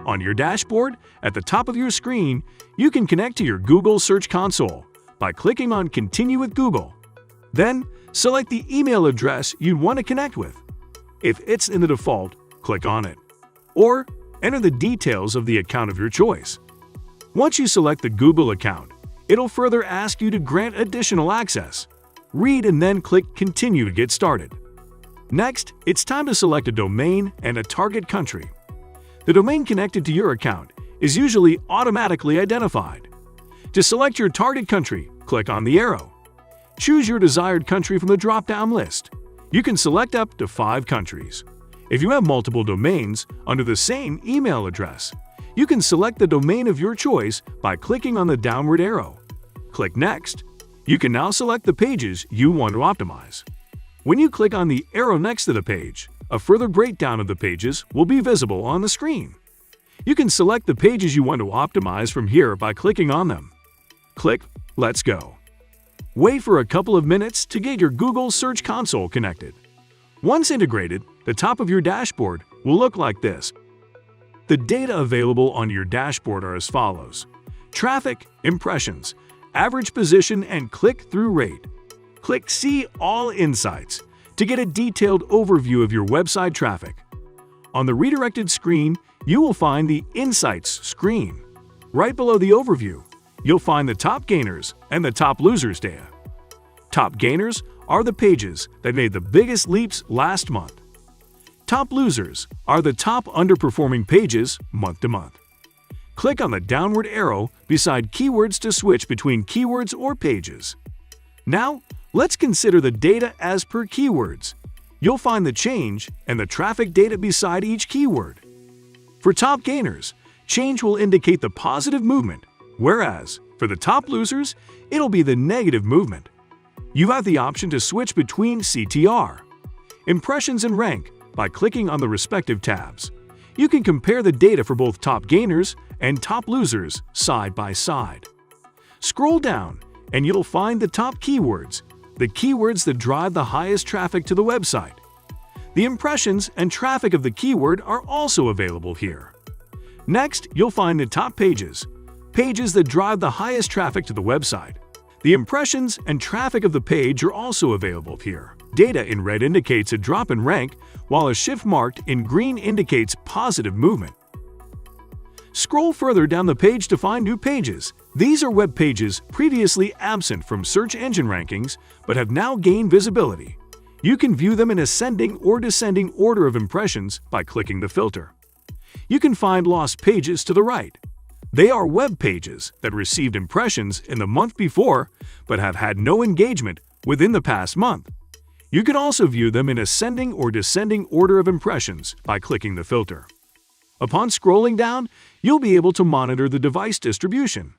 On your dashboard, at the top of your screen, you can connect to your Google Search Console by clicking on Continue with Google. Then, select the email address you'd want to connect with. If it's in the default, click on it. Or, enter the details of the account of your choice. Once you select the Google account, it'll further ask you to grant additional access. Read and then click Continue to get started. Next, it's time to select a domain and a target country. The domain connected to your account is usually automatically identified. To select your target country, click on the arrow. Choose your desired country from the drop-down list. You can select up to 5 countries. If you have multiple domains under the same email address, you can select the domain of your choice by clicking on the downward arrow. Click Next. You can now select the pages you want to optimize. When you click on the arrow next to the page, a further breakdown of the pages will be visible on the screen. You can select the pages you want to optimize from here by clicking on them. Click Let's Go. Wait for a couple of minutes to get your Google Search Console connected. Once integrated, the top of your dashboard will look like this. The data available on your dashboard are as follows: traffic, impressions, average position, and click-through rate. Click See All Insights to get a detailed overview of your website traffic. On the redirected screen, you will find the Insights screen. Right below the overview, you'll find the top gainers and the top losers data. Top gainers are the pages that made the biggest leaps last month. Top losers are the top underperforming pages month to month. Click on the downward arrow beside keywords to switch between keywords or pages. Now, let's consider the data as per keywords. You'll find the change and the traffic data beside each keyword. For top gainers, change will indicate the positive movement, whereas for the top losers, it'll be the negative movement. You have the option to switch between CTR, impressions, and rank by clicking on the respective tabs. You can compare the data for both top gainers and top losers side by side. Scroll down and you'll find the top keywords, the keywords that drive the highest traffic to the website. The impressions and traffic of the keyword are also available here. Next, you'll find the top pages, pages that drive the highest traffic to the website. The impressions and traffic of the page are also available here. Data in red indicates a drop in rank, while a shift marked in green indicates positive movement. Scroll further down the page to find new pages. These are web pages previously absent from search engine rankings but have now gained visibility. You can view them in ascending or descending order of impressions by clicking the filter. You can find lost pages to the right. They are web pages that received impressions in the month before but have had no engagement within the past month. You can also view them in ascending or descending order of impressions by clicking the filter. Upon scrolling down, you'll be able to monitor the device distribution.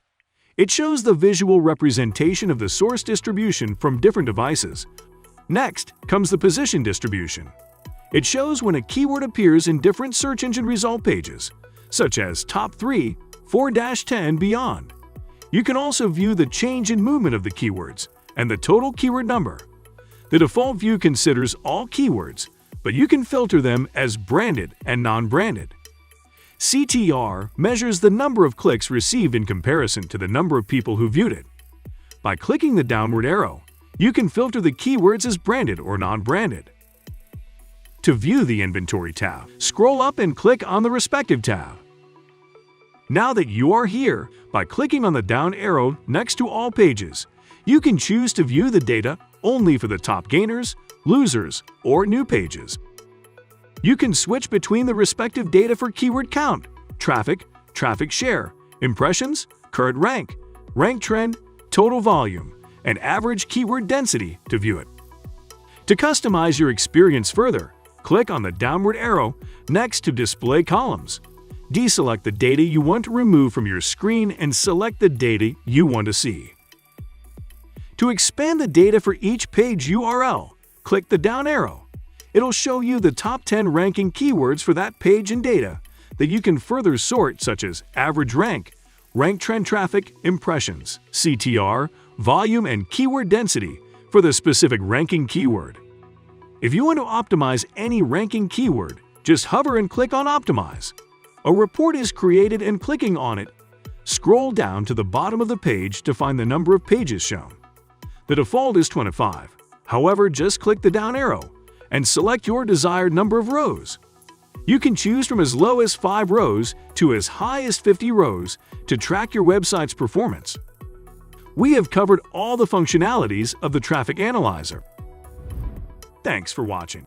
It shows the visual representation of the source distribution from different devices. Next comes the position distribution. It shows when a keyword appears in different search engine result pages, such as top 3, 4-10 beyond. You can also view the change in movement of the keywords and the total keyword number. The default view considers all keywords, but you can filter them as branded and non-branded. CTR measures the number of clicks received in comparison to the number of people who viewed it. By clicking the downward arrow, you can filter the keywords as branded or non-branded. To view the Inventory tab, scroll up and click on the respective tab. Now that you are here, by clicking on the down arrow next to all pages, you can choose to view the data only for the top gainers, losers, or new pages. You can switch between the respective data for keyword count, traffic, traffic share, impressions, current rank, rank trend, total volume, and average keyword density to view it. To customize your experience further, click on the downward arrow next to Display Columns. Deselect the data you want to remove from your screen and select the data you want to see. To expand the data for each page URL, click the down arrow. It'll show you the top 10 ranking keywords for that page and data that you can further sort, such as average rank, rank trend traffic, impressions, CTR, volume, and keyword density for the specific ranking keyword. If you want to optimize any ranking keyword, just hover and click on Optimize. A report is created and clicking on it, scroll down to the bottom of the page to find the number of pages shown. The default is 25. However, just click the down arrow and select your desired number of rows. You can choose from as low as 5 rows to as high as 50 rows to track your website's performance. We have covered all the functionalities of the Traffic Analyzer. Thanks for watching.